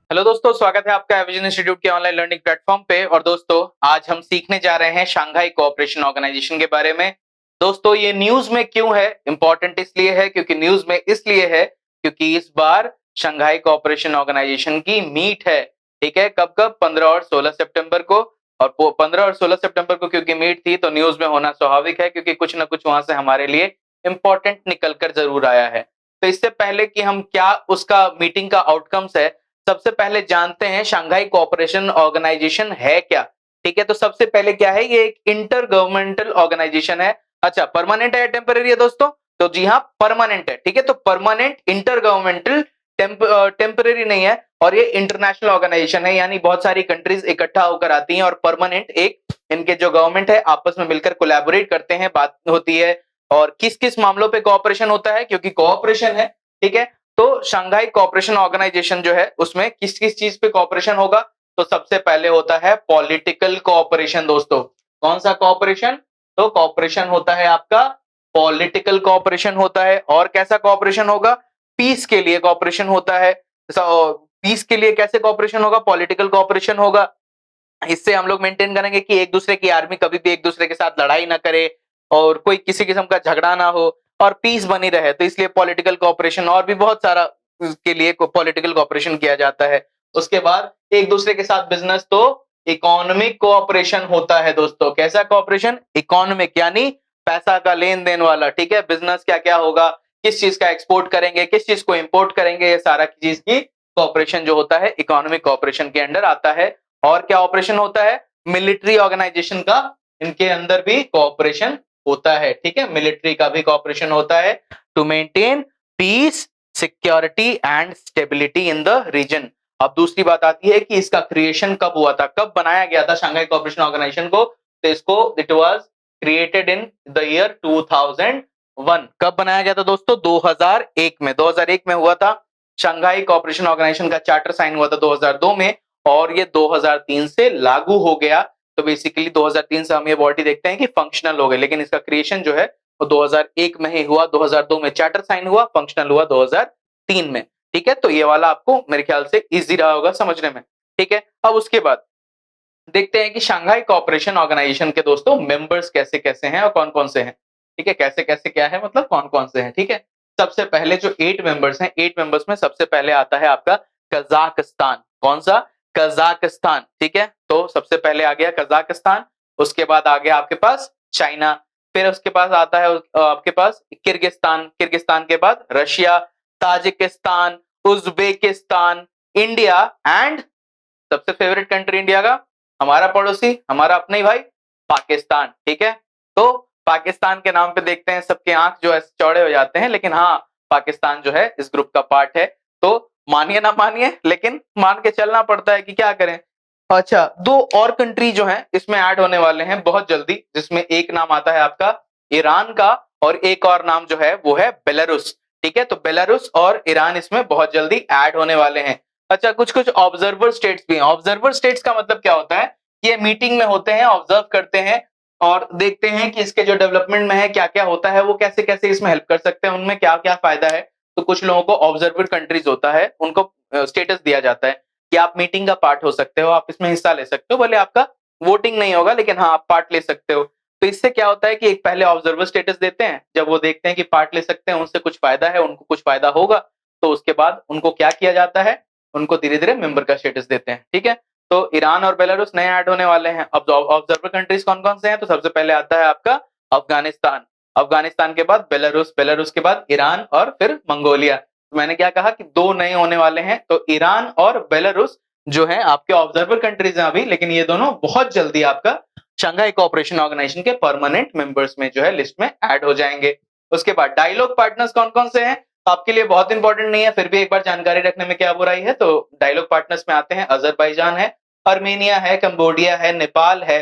Hello दोस्तों, स्वागत है आपका एविजन इंस्टीट्यूट के ऑनलाइन लर्निंग प्लेटफॉर्म पे। और दोस्तों, आज हम सीखने जा रहे हैं शंघाई कोऑपरेशन ऑर्गेनाइजेशन के बारे में। दोस्तों, ये न्यूज में क्यों है, इंपॉर्टेंट इसलिए है क्योंकि न्यूज में इसलिए है क्योंकि इस बार शंघाई कोऑपरेशन ऑर्गेनाइजेशन की मीट है। ठीक है, कब कब? 15 और 16 सितंबर को। और 15 और 16 सितंबर को क्योंकि मीट थी तो न्यूज में होना स्वाभाविक है, क्योंकि कुछ ना कुछ वहां से हमारे लिए इंपॉर्टेंट निकल कर जरूर आया है। तो इससे पहले कि हम क्या उसका मीटिंग का आउटकम्स है, सबसे पहले जानते हैं शंघाई कोऑपरेशन ऑर्गेनाइजेशन है क्या। ठीक है, तो सबसे पहले क्या है, ये एक इंटर गवर्नमेंटल ऑर्गेनाइजेशन है। अच्छा, परमानेंट है या टेम्पररी है दोस्तों? तो जी हाँ, परमानेंट है। ठीक है, तो परमानेंट इंटर गवर्नमेंटल, टेम्पररी नहीं है। और ये इंटरनेशनल ऑर्गेनाइजेशन है, यानी बहुत सारी कंट्रीज इकट्ठा होकर आती हैं और परमानेंट एक इनके जो गवर्नमेंट है आपस में मिलकर कोलैबोरेट करते हैं, बात होती है। और किस किस मामलों पे कोऑपरेशन होता है, क्योंकि कोऑपरेशन है। ठीक है, तो शंघाई कोऑपरेशन ऑर्गेनाइजेशन जो है उसमें किस किस चीज पे कोऑपरेशन होगा? तो सबसे पहले होता है पॉलिटिकल कोऑपरेशन। दोस्तों, कौन सा कोऑपरेशन? तो कोऑपरेशन होता है आपका पॉलिटिकल कोऑपरेशन होता है। और कैसा कोऑपरेशन होगा? पीस के लिए कोऑपरेशन होता है। पीस के लिए कैसे कोऑपरेशन होगा? पॉलिटिकल कोऑपरेशन होगा। इससे हम लोग मेंटेन करेंगे कि एक दूसरे की आर्मी कभी भी एक दूसरे के साथ लड़ाई ना करे और कोई किसी किस्म का झगड़ा ना हो और पीस बनी रहे। तो इसलिए पॉलिटिकल कोऑपरेशन, और भी बहुत सारा के लिए पॉलिटिकल कोऑपरेशन किया जाता है। उसके बाद एक दूसरे के साथ बिजनेस, तो इकोनॉमिक कोऑपरेशन होता है। दोस्तों, कैसा कोऑपरेशन? इकोनॉमिक, यानी पैसा का लेन देन वाला। ठीक है, बिजनेस क्या क्या होगा, किस चीज का एक्सपोर्ट करेंगे, किस चीज को इंपोर्ट करेंगे, ये सारा चीज की कोऑपरेशन जो होता है इकोनॉमिक कोऑपरेशन के अंडर आता है। और क्या ऑपरेशन होता है? मिलिट्री ऑर्गेनाइजेशन का इनके अंदर भी कोऑपरेशन होता है। ठीक है, मिलिट्री का भी कोऑपरेशन होता है to maintain peace, security and stability in the region. अब दूसरी बात आती है कि इसका क्रिएशन कब हुआ था, कब बनाया गया था शंघाई कोऑपरेशन ऑर्गेनाइजेशन को? तो इसको it was created in the year 2001। कब बनाया गया था दोस्तों? 2001 में। 2001 में हुआ था। शंघाई कोऑपरेशन ऑर्गेनाइजेशन का चार्टर साइन हुआ था 2002 में और ये 2003 से लागू हो गया। तो बेसिकली 2003 से हम ये बॉडी देखते हैं कि फंक्शनल हो गई, लेकिन इसका क्रिएशन जो है वो 2001 में ही हुआ। 2002 में चार्टर साइन हुआ, फंक्शनल हुआ 2003 में। ठीक है, तो ये वाला आपको मेरे ख्याल से इजी रहा होगा समझने में। ठीक है, अब उसके बाद देखते हैं कि शंघाई कोऑपरेशन ऑर्गेनाइजेशन के दोस्तों मेंबर्स कैसे कैसे हैं और कौन कौन से हैं। ठीक है, कैसे कैसे क्या है, मतलब कौन कौन से हैं। ठीक है, सबसे पहले जो 8 मेंबर्स हैं, 8 मेंबर्स में सबसे पहले आता है आपका कजाकिस्तान। कौन सा? कजाकिस्तान। ठीक है, तो सबसे पहले आ गया कजाकिस्तान। उसके बाद आ गया आपके पास चाइना। फिर उसके पास आता है आपके पास किर्गिस्तान। किर्गिस्तान के बाद Russia, Tajikistan, Uzbekistan, India and सबसे फेवरेट कंट्री इंडिया का, हमारा पड़ोसी, हमारा अपना ही भाई, पाकिस्तान। ठीक है, तो पाकिस्तान के नाम पे देखते हैं सबके आंख जो है चौड़े हो जाते हैं, लेकिन हाँ, पाकिस्तान जो है इस ग्रुप का पार्ट है। तो मानिए ना मानिए, लेकिन मान के चलना पड़ता है कि क्या करें। अच्छा, दो और कंट्री जो है इसमें ऐड होने वाले हैं बहुत जल्दी, जिसमें एक नाम आता है आपका ईरान का और एक और नाम जो है वो है बेलारूस। ठीक है, तो बेलारूस और ईरान इसमें बहुत जल्दी ऐड होने वाले हैं। अच्छा, कुछ कुछ ऑब्जर्वर स्टेट्स भी हैं। ऑब्जर्वर स्टेट्स का मतलब क्या होता है? ये मीटिंग में होते हैं, ऑब्जर्व करते हैं और देखते हैं कि इसके जो डेवलपमेंट में है क्या क्या होता है, वो कैसे कैसे इसमें हेल्प कर सकते हैं, उनमें क्या क्या फायदा है। तो कुछ लोगों को ऑब्जर्वर कंट्रीज होता है, उनको स्टेटस दिया जाता है कि आप मीटिंग का पार्ट हो सकते हो, आप इसमें हिस्सा ले सकते हो, भले आपका वोटिंग नहीं होगा लेकिन हाँ, आप पार्ट ले सकते हो। तो इससे क्या होता है कि एक पहले ऑब्जर्वर स्टेटस देते हैं, जब वो देखते हैं कि पार्ट ले सकते हैं, उनसे कुछ फायदा है, उनको कुछ फायदा होगा, तो उसके बाद उनको क्या किया जाता है, उनको धीरे धीरे मेंबर का स्टेटस देते हैं। ठीक है, तो ईरान और बेलारूस नए ऐड होने वाले हैं। अब ऑब्जर्वर कंट्रीज कौन कौन से हैं? तो सबसे पहले आता है आपका अफगानिस्तान। अफगानिस्तान के बाद बेलारूस, बेलारूस के बाद ईरान और फिर मंगोलिया। तो मैंने क्या कहा कि दो नए होने वाले हैं, तो ईरान और बेलारूस जो है आपके ऑब्जर्वर कंट्रीज हैं अभी, लेकिन ये दोनों बहुत जल्दी आपका शंघाई कोऑपरेशन ऑर्गेनाइजेशन के परमानेंट मेंबर्स में जो है लिस्ट में ऐड हो जाएंगे। उसके बाद डायलॉग पार्टनर्स कौन कौन से हैं? आपके लिए बहुत इंपॉर्टेंट नहीं है, फिर भी एक बार जानकारी रखने में क्या बुराई है। तो डायलॉग पार्टनर्स में आते हैं अजरबैजान है, अर्मेनिया है, कंबोडिया है, नेपाल है,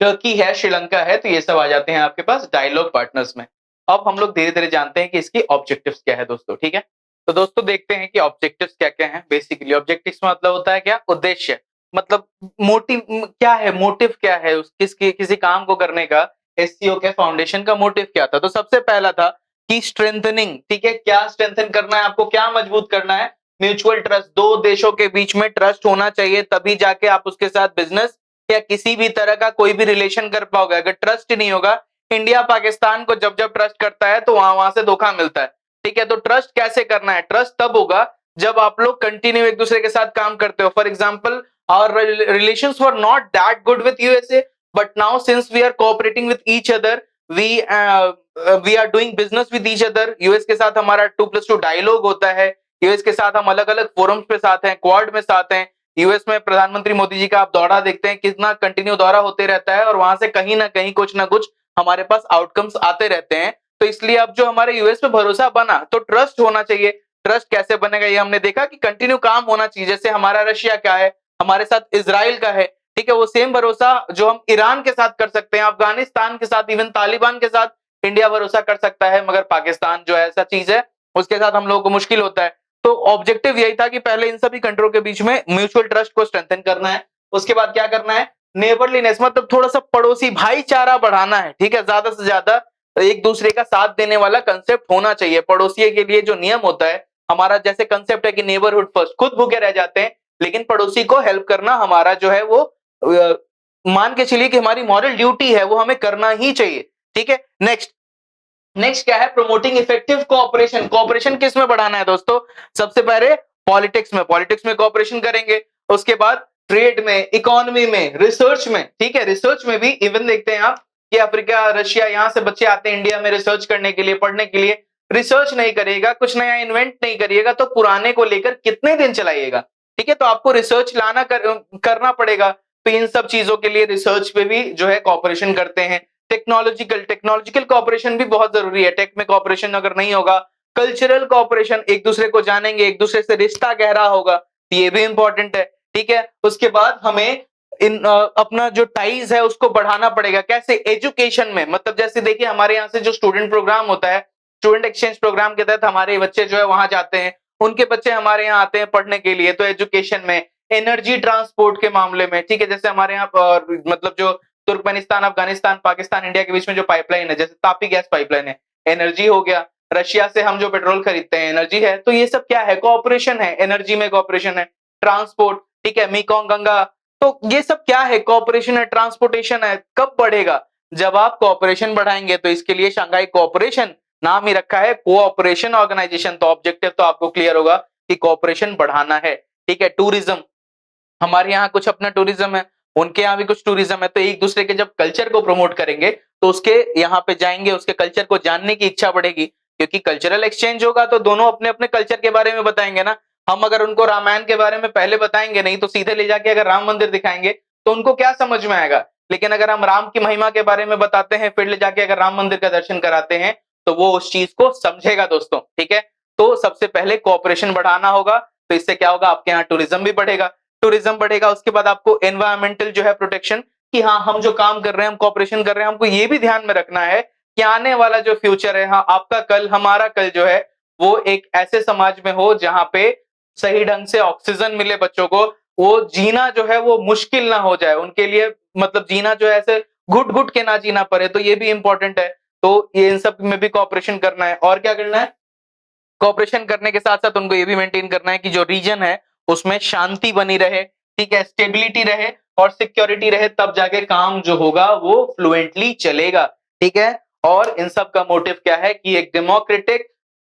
टर्की है, श्रीलंका है। तो ये सब आ जाते हैं आपके पास डायलॉग पार्टनर्स में। अब हम लोग धीरे धीरे जानते हैं कि इसकी ऑब्जेक्टिव्स क्या है दोस्तों। ठीक है, तो दोस्तों देखते हैं कि ऑब्जेक्टिव्स क्या क्या हैं। बेसिकली ऑब्जेक्टिव्स का मतलब होता है क्या? उद्देश्य, मतलब मोटिव क्या है, मोटिव क्या है उस किसी काम को करने का। एससीओ के फाउंडेशन का मोटिव क्या था? तो सबसे पहला था कि स्ट्रेंथनिंग। ठीक है, क्या स्ट्रेंथन करना है आपको, क्या मजबूत करना है? म्यूचुअल ट्रस्ट, दो देशों के बीच में ट्रस्ट होना चाहिए, तभी जाके आप उसके साथ बिजनेस या किसी भी तरह का कोई भी रिलेशन कर पाओगे। अगर ट्रस्ट ही नहीं होगा, इंडिया पाकिस्तान को जब जब ट्रस्ट करता है तो वहां वहां से धोखा मिलता है। ठीक है, तो ट्रस्ट कैसे करना है? ट्रस्ट तब होगा जब आप लोग कंटिन्यू एक दूसरे के साथ काम करते हो। For example, our relations were not that good with USA, but now since we are cooperating with each other, we are doing business with each other. US के साथ हमारा 2+2 डायलॉग होता है, यूएस के साथ हम अलग अलग फोरम्स पे साथ हैं, क्वाड में साथ हैं। यूएस में प्रधानमंत्री मोदी जी का आप दौरा देखते हैं, कितना कंटिन्यू दौरा होते रहता है और वहां से कहीं ना कहीं कुछ ना कुछ हमारे पास आउटकम्स आते रहते हैं। तो इसलिए अब जो हमारे यूएस पे भरोसा बना, तो ट्रस्ट होना चाहिए। ट्रस्ट कैसे बनेगा ये हमने देखा कि कंटिन्यू काम होना चाहिए। जैसे हमारा रशिया का है, हमारे साथ इजराइल का है, ठीक है, वो सेम भरोसा जो हम ईरान के साथ कर सकते हैं, अफगानिस्तान के साथ, इवन तालिबान के साथ इंडिया भरोसा कर सकता है। मगर पाकिस्तान जो ऐसा चीज है, उसके साथ हम लोगों को मुश्किल होता है। तो ऑब्जेक्टिव यही था कि पहले इन सभी कंट्रियों के बीच में म्यूचुअल ट्रस्ट को स्ट्रेंथन करना है। उसके बाद क्या करना है? नेबरलीनेस, मतलब थोड़ा सा पड़ोसी भाईचारा बढ़ाना है। ठीक है, ज्यादा से ज्यादा एक दूसरे का साथ देने वाला कंसेप्ट होना चाहिए। पड़ोसी के लिए जो नियम होता है हमारा, जैसे कंसेप्ट है कि नेबरहुड फर्स्ट, खुद भूखे रह जाते हैं लेकिन पड़ोसी को हेल्प करना हमारा जो है वो मान के चलिए कि हमारी मॉरल ड्यूटी है, वो हमें करना ही चाहिए। ठीक है, नेक्स्ट नेक्स्ट क्या है? Promoting effective cooperation. कोऑपरेशन किस में बढ़ाना है दोस्तों? सबसे पहले पॉलिटिक्स में, पॉलिटिक्स में कोऑपरेशन करेंगे। उसके बाद ट्रेड में, इकोनॉमी में, रिसर्च में। ठीक है, रिसर्च में भी इवन देखते हैं आप कि अफ्रीका, रशिया, यहां से बच्चे आते हैं इंडिया में रिसर्च करने के लिए, पढ़ने के लिए। रिसर्च नहीं करिएगा, कुछ नया इन्वेंट नहीं करिएगा, तो पुराने को लेकर कितने दिन चलाइएगा? ठीक है, तो आपको रिसर्च करना पड़ेगा। तो इन सब चीजों के लिए रिसर्च पे भी जो है कोऑपरेशन करते हैं। टेक्नोलॉजिकल कोऑपरेशन भी बहुत जरूरी है। टेक में कोऑपरेशन अगर नहीं होगा, कल्चरल कोऑपरेशन, एक दूसरे को जानेंगे, एक दूसरे से रिश्ता गहरा होगा, ये भी इंपॉर्टेंट है। ठीक है, उसके बाद हमें अपना जो टाइज है उसको बढ़ाना पड़ेगा। कैसे? एजुकेशन में, मतलब जैसे देखिए हमारे यहाँ से जो स्टूडेंट प्रोग्राम होता है, स्टूडेंट एक्सचेंज प्रोग्राम के तहत हमारे बच्चे जो है वहां जाते हैं, उनके बच्चे हमारे यहाँ आते हैं पढ़ने के लिए। तो एजुकेशन में, एनर्जी ट्रांसपोर्ट के मामले में, ठीक है, जैसे हमारे यहाँ मतलब जो तुर्कमेनिस्तान, अफगानिस्तान, पाकिस्तान, इंडिया के बीच में जो पाइपलाइन है, जैसे तापी गैस पाइपलाइन है, एनर्जी हो गया। रशिया से हम जो पेट्रोल खरीदते हैं, एनर्जी है। तो ये सब क्या है? कोऑपरेशन है, एनर्जी में कोऑपरेशन है। ट्रांसपोर्ट, ठीक है, मीकोंग गंगा, तो ये सब क्या है? कोऑपरेशन है, ट्रांसपोर्टेशन है। कब बढ़ेगा? जब आप कोऑपरेशन बढ़ाएंगे। तो इसके लिए शंघाई कोऑपरेशन नाम ही रखा है, कोऑपरेशन ऑर्गेनाइजेशन। तो ऑब्जेक्टिव तो आपको क्लियर होगा कि कोऑपरेशन बढ़ाना है। ठीक है, टूरिज्म, हमारे यहाँ कुछ अपना टूरिज्म है, उनके यहाँ भी कुछ टूरिज्म है। तो एक दूसरे के जब कल्चर को प्रमोट करेंगे तो उसके यहाँ पे जाएंगे, उसके कल्चर को जानने की इच्छा बढ़ेगी, क्योंकि कल्चरल एक्सचेंज होगा तो दोनों अपने अपने कल्चर के बारे में बताएंगे ना। हम अगर उनको रामायण के बारे में पहले बताएंगे नहीं, तो सीधे ले जाके अगर राम मंदिर दिखाएंगे तो उनको क्या समझ में आएगा? लेकिन अगर हम राम की महिमा के बारे में बताते हैं, फिर ले जाके अगर राम मंदिर का दर्शन कराते हैं, तो वो उस चीज को समझेगा दोस्तों। ठीक है, तो सबसे पहले कोऑपरेशन बढ़ाना होगा। तो इससे क्या होगा? आपके यहाँ टूरिज्म भी बढ़ेगा। टूरिज्म बढ़ेगा, उसके बाद आपको एनवायरमेंटल जो है प्रोटेक्शन, कि हाँ हम जो काम कर रहे हैं, हम कोऑपरेशन कर रहे हैं, हमको ये भी ध्यान में रखना है कि आने वाला जो फ्यूचर है, हाँ आपका कल, हमारा कल जो है, वो एक ऐसे समाज में हो जहां पे सही ढंग से ऑक्सीजन मिले बच्चों को, वो जीना जो है वो मुश्किल ना हो जाए उनके लिए, मतलब जीना जो है ऐसे घुट घुट के ना जीना पड़े। तो ये भी इंपॉर्टेंट है। तो ये इन सब में भी कोऑपरेशन करना है। और क्या करना है? कोऑपरेशन करने के साथ साथ उनको ये भी मेंटेन करना है कि जो रीजन है उसमें शांति बनी रहे, ठीक है, स्टेबिलिटी रहे और सिक्योरिटी रहे, तब जाके काम जो होगा वो फ्लुएंटली चलेगा। ठीक है, और इन सब का मोटिव क्या है? कि एक डेमोक्रेटिक,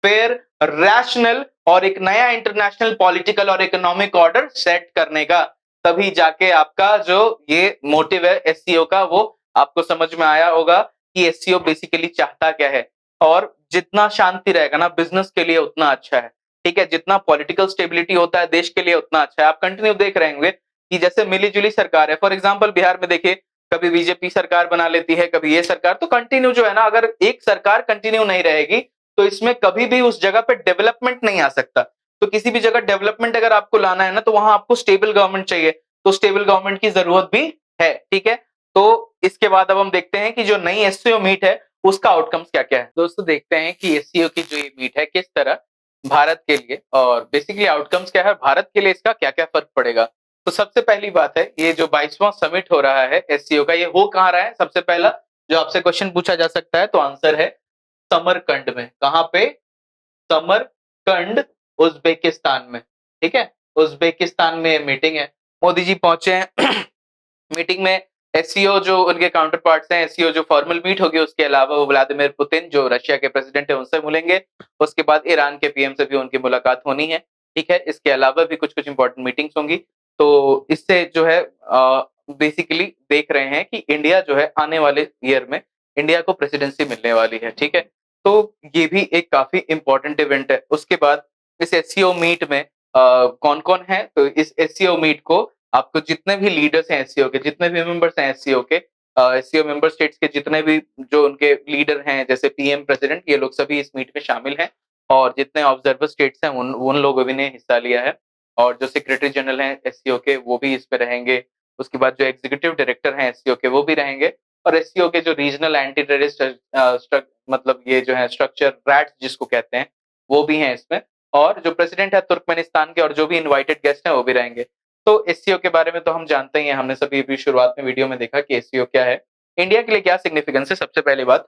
फेयर, रैशनल और एक नया इंटरनेशनल पॉलिटिकल और इकोनॉमिक ऑर्डर सेट करने का। तभी जाके आपका जो ये मोटिव है एससीओ का, वो आपको समझ में आया होगा कि एससीओ बेसिकली चाहता क्या है। और जितना शांति रहेगा ना बिजनेस के लिए उतना अच्छा है। ठीक है, जितना पॉलिटिकल स्टेबिलिटी होता है देश के लिए उतना अच्छा है। आप कंटिन्यू देख रहे होंगे कि जैसे मिली-जुली सरकार है, फॉर एग्जांपल बिहार में देखिए, कभी बीजेपी सरकार बना लेती है, कभी ये सरकार, तो कंटिन्यू जो है ना, अगर एक सरकार कंटिन्यू नहीं रहेगी तो इसमें कभी भी उस जगह पे डेवलपमेंट नहीं आ सकता। तो किसी भी जगह डेवलपमेंट अगर आपको लाना है ना, तो वहां आपको स्टेबल गवर्नमेंट चाहिए। तो स्टेबल गवर्नमेंट की जरूरत भी है। ठीक है, तो इसके बाद अब हम देखते हैं कि जो नई एससीओ मीट है उसका आउटकम्स क्या क्या है। दोस्तों देखते हैं कि एससीओ की जो ये मीट है किस तरह भारत के लिए, और बेसिकली आउटकम्स क्या है भारत के लिए, इसका क्या क्या फर्क पड़ेगा। तो सबसे पहली बात है, ये जो 22वां समिट हो रहा है एससीओ का, ये हो कहाँ रहा है? सबसे पहला जो आपसे क्वेश्चन पूछा जा सकता है, तो आंसर है समरकंड में। कहां पे? समरकंड उज्बेकिस्तान में, ठीक है? उज्बेकिस्तान में मीटिंग है। मोदी जी पहुंचे हैं मीटिंग में। एससीओ जो उनके काउंटर पार्ट्स हैं, एससीओ जो फॉर्मल मीट होगी, उसके अलावा वो व्लादिमीर पुतिन जो रशिया के प्रेसिडेंट है उनसे मिलेंगे। उसके बाद ईरान के पीएम से भी उनकी मुलाकात होनी है, ठीक है? इसके अलावा भी कुछ-कुछ इंपॉर्टेंट मीटिंग्स होंगी। तो इससे जो है बेसिकली देख रहे हैं कि इंडिया जो है आने वाले ईयर में इंडिया को प्रेसिडेंसी मिलने वाली है, ठीक है? तो ये भी एक काफ़ी इम्पोर्टेंट इवेंट है। उसके बाद इस एससीओ मीट में कौन-कौन है? तो इस एससीओ मीट को आपको जितने भी लीडर्स हैं एससीओ के, जितने भी मेंबर्स हैं एससीओ के, एससीओ मेंबर स्टेट्स के जितने भी जो उनके लीडर हैं, जैसे पीएम, प्रेसिडेंट, ये लोग सभी इस मीट में शामिल हैं और जितने ऑब्जर्वर स्टेट्स हैं उन लोगों ने हिस्सा लिया है और जो सेक्रेटरी जनरल हैं एससीओ के वो भी इस पे रहेंगे। उसके बाद जो एग्जीक्यूटिव डायरेक्टर हैं एससीओ के वो भी रहेंगे और एससीओ के जो रीजनल एंटी टेररिस्ट मतलब ये जो है स्ट्रक्चर रैट्स जिसको कहते हैं, वो भी हैं इसमें और जो प्रेसिडेंट है तुर्कमेनिस्तान के और जो भी इनवाइटेड गेस्ट हैं वो भी रहेंगे। तो एससीओ के बारे में तो हम जानते ही हैं, हमने सभी अभी शुरुआत में वीडियो में देखा कि एससीओ क्या है। इंडिया के लिए क्या सिग्निफिकेंस है, सबसे पहली बात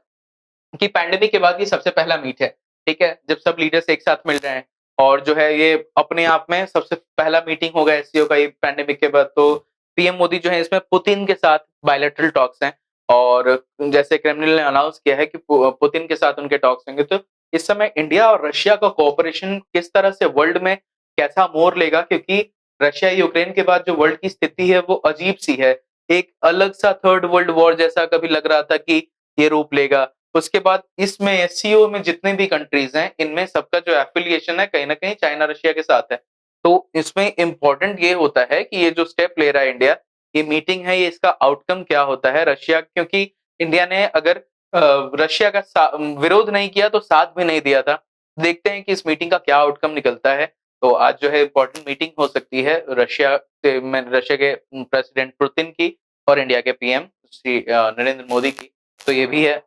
कि पैंडेमिक के बाद ये सबसे पहला मीट है, ठीक है? जब सब लीडर्स एक साथ मिल रहे हैं और जो है ये अपने आप में सबसे पहला मीटिंग होगा एससीओ का ये पैंडेमिक के बाद। तो पीएम मोदी जो है इसमें पुतिन के साथ बायलैटरल टॉक्स हैं और जैसे क्रेमलिन ने अनाउंस किया है कि पुतिन के साथ उनके टॉक्स होंगे। तो इस समय इंडिया और रशिया का कोऑपरेशन किस तरह से वर्ल्ड में कैसा मोड़ लेगा, क्योंकि रशिया यूक्रेन के बाद जो वर्ल्ड की स्थिति है वो अजीब सी है। एक अलग सा थर्ड वर्ल्ड वॉर जैसा कभी लग रहा था कि ये रूप लेगा। उसके बाद इसमें एससीओ में जितने भी कंट्रीज हैं इनमें सबका जो एफिलिएशन है कहीं ना कहीं चाइना रशिया के साथ है। तो इसमें इंपॉर्टेंट ये होता है कि ये जो स्टेप ले रहा है इंडिया, ये मीटिंग है, ये इसका आउटकम क्या होता है रशिया, क्योंकि इंडिया ने अगर रशिया का विरोध नहीं किया तो साथ भी नहीं दिया था। देखते हैं कि इस मीटिंग का क्या आउटकम निकलता है। तो आज जो है इंपॉर्टेंट मीटिंग हो सकती है रशिया के प्रेसिडेंट पुतिन की और इंडिया के पीएम श्री नरेंद्र मोदी की। तो ये भी है।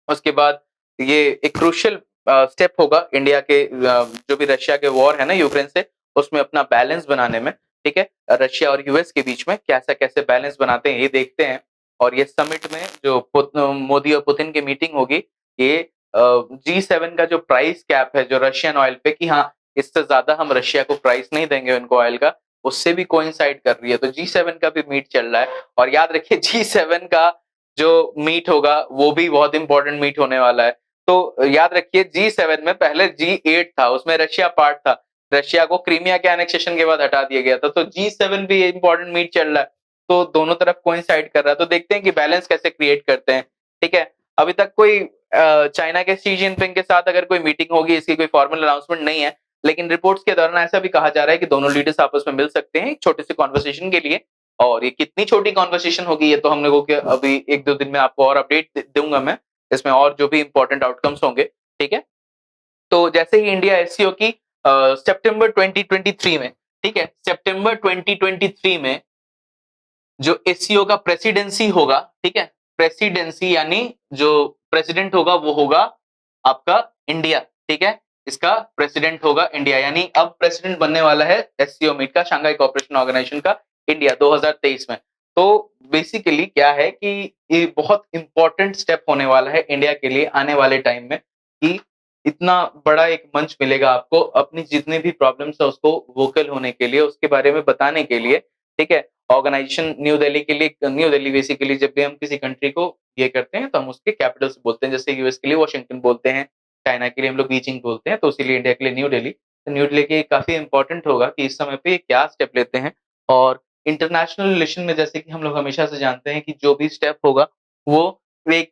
उसके बाद ये एक क्रूशियल स्टेप होगा इंडिया के जो भी रशिया के वॉर है ना यूक्रेन से, उसमें अपना बैलेंस बनाने में, ठीक है? रशिया और यूएस के बीच में कैसे बैलेंस बनाते हैं ये देखते हैं। और ये समिट में जो मोदी और पुतिन की मीटिंग होगी, ये G7 का जो प्राइस कैप है जो रशियन ऑयल पे, कि हाँ इससे ज्यादा हम रशिया को प्राइस नहीं देंगे उनको ऑयल का, उससे भी कोइंसाइड कर रही है। तो G7 का भी मीट चल रहा है और याद रखिए G7 का जो मीट होगा वो भी बहुत इंपॉर्टेंट मीट होने वाला है। तो याद रखिए G7 में पहले G8 था, उसमें रशिया पार्ट था। रशिया को क्रीमिया के एनेक्सेशन के बाद हटा दिया गया था। तो G7 भी इंपॉर्टेंट मीट चल रहा है। तो दोनों तरफ कोइंसाइड कर रहा है। तो देखते हैं कि बैलेंस कैसे क्रिएट करते हैं, ठीक है? अभी तक कोई चाइना के शी जिनपिंग के साथ अगर कोई मीटिंग होगी, इसकी कोई फॉर्मल अनाउंसमेंट नहीं है, लेकिन रिपोर्ट्स के दौरान ऐसा भी कहा जा रहा है कि दोनों लीडर्स आपस में मिल सकते हैं एक छोटे से कॉन्वर्सेशन के लिए। और ये कितनी छोटी कॉन्वर्सेशन होगी ये तो हम लोगों के अभी 1-2 दिन में आपको और अपडेट दूंगा मैं, इसमें और जो भी इंपॉर्टेंट आउटकम्स होंगे, ठीक है? तो जैसे ही इंडिया एससीओ की सितंबर 2023 में, ठीक है? सितंबर 2023 में जो एससीओ का प्रेसिडेंसी होगा, ठीक है? प्रेसिडेंसी यानी जो प्रेसिडेंट होगा वो होगा आपका इंडिया, ठीक है? इसका प्रेसिडेंट होगा इंडिया, यानी अब प्रेसिडेंट बनने वाला है एससीओ मीट का, शंघाई कोऑपरेशन ऑर्गेनाइजेशन का, इंडिया 2023 में। तो बेसिकली क्या है कि ये बहुत इंपॉर्टेंट स्टेप होने वाला है इंडिया के लिए आने वाले टाइम में, कि इतना बड़ा एक मंच मिलेगा आपको अपनी जितनी भी प्रॉब्लम्स है उसको वोकल होने के लिए, उसके बारे में बताने के लिए, ठीक है? ऑर्गेनाइजेशन न्यू दिल्ली के लिए, न्यू दिल्ली बेसिकली जब भी हम किसी कंट्री को ये करते हैं तो हम उसके कैपिटल से बोलते हैं। जैसे यूएस के लिए वॉशिंगटन बोलते हैं, चाइना के लिए हम लोग बीजिंग बोलते हैं, तो इसीलिए इंडिया के लिए न्यू दिल्ली। तो न्यू दिल्ली के काफी इंपॉर्टेंट होगा कि इस समय पे क्या स्टेप लेते हैं। और इंटरनेशनल रिलेशन में जैसे कि हम लोग हमेशा से जानते हैं कि जो भी स्टेप होगा वो एक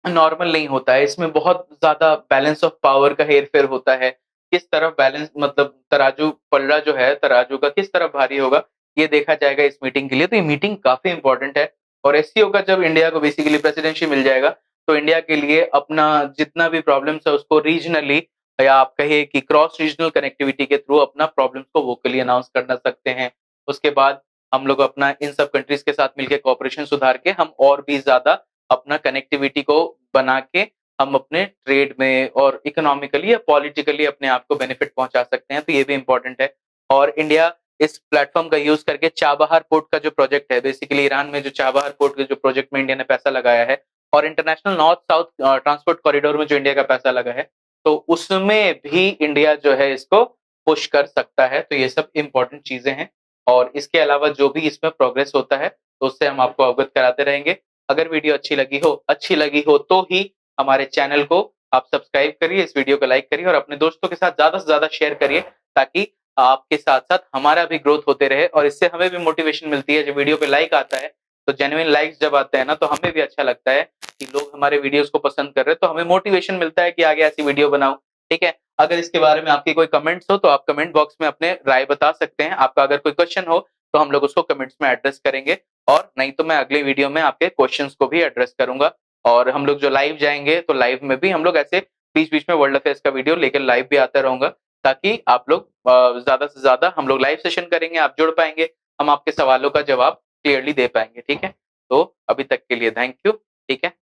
नॉर्मल नहीं होता है। इसमें बहुत ज़्यादा बैलेंस ऑफ पावर का हेर-फेर होता है। किस तरफ बैलेंस मतलब तराजू पलड़ा जो है, तराजू का किस तरफ भारी होगा, ये देखा जाएगा इस मीटिंग के लिए। तो ये मीटिंग काफ़ी इम्पोर्टेंट है और एससीओ का जब इंडिया को बेसिकली प्रेसिडेंसी मिल जाएगा, तो इंडिया के लिए अपना जितना भी प्रॉब्लम्स है उसको रीजनली या आप कहिए कि क्रॉस रीजनल कनेक्टिविटी के थ्रू अपना प्रॉब्लम्स को वोकली अनाउंस करना सकते हैं। उसके बाद हम लोग अपना इन सब कंट्रीज़ के साथ मिलके कोऑपरेशन सुधार के हम और भी ज़्यादा अपना कनेक्टिविटी को बना के हम अपने ट्रेड में और इकोनॉमिकली या पॉलिटिकली अपने आप को बेनिफिट पहुंचा सकते हैं। तो ये भी इंपॉर्टेंट है। और इंडिया इस प्लेटफॉर्म का यूज करके चाबहार पोर्ट का जो प्रोजेक्ट है, बेसिकली ईरान में जो चाबहार पोर्ट के जो प्रोजेक्ट में इंडिया ने पैसा लगाया है, और international north south transport corridor में जो इंडिया का पैसा लगा है, तो उसमें भी इंडिया जो है इसको पुश कर सकता है। तो ये सब इम्पोर्टेंट चीजें हैं और इसके अलावा जो भी इसमें प्रोग्रेस होता है तो उससे हम आपको अवगत कराते रहेंगे। अगर वीडियो अच्छी लगी हो तो ही हमारे चैनल को आप सब्सक्राइब करिए, इस वीडियो को लाइक करिए और अपने दोस्तों के साथ ज्यादा से ज्यादा शेयर करिए, ताकि आपके साथ साथ हमारा भी ग्रोथ होते रहे और इससे हमें भी मोटिवेशन मिलती है। जब वीडियो पे लाइक आता है तो जेन्युइन लाइक्स जब आते हैं ना तो हमें भी अच्छा लगता है कि लोग हमारे वीडियोस को पसंद कर रहे हैं, तो हमें मोटिवेशन मिलता है कि आगे ऐसी वीडियो बनाऊं। ठीक है, अगर इसके बारे में आपकी कोई कमेंट्स हो तो आप कमेंट बॉक्स में अपने राय बता सकते हैं। आपका अगर कोई क्वेश्चन हो तो हम लोग उसको कमेंट्स में एड्रेस करेंगे और नहीं तो मैं अगले वीडियो में आपके क्वेश्चंस को भी एड्रेस करूंगा। और हम लोग जो लाइव जाएंगे तो लाइव में भी हम लोग ऐसे बीच बीच में वर्ल्ड अफेयर्स का वीडियो लेकर लाइव भी आता रहूंगा, ताकि आप लोग ज्यादा से ज्यादा हम लोग लाइव सेशन करेंगे, आप जुड़ पाएंगे, हम आपके सवालों का जवाब क्लियरली दे पाएंगे। ठीक है, तो अभी तक के लिए थैंक यू। ठीक है।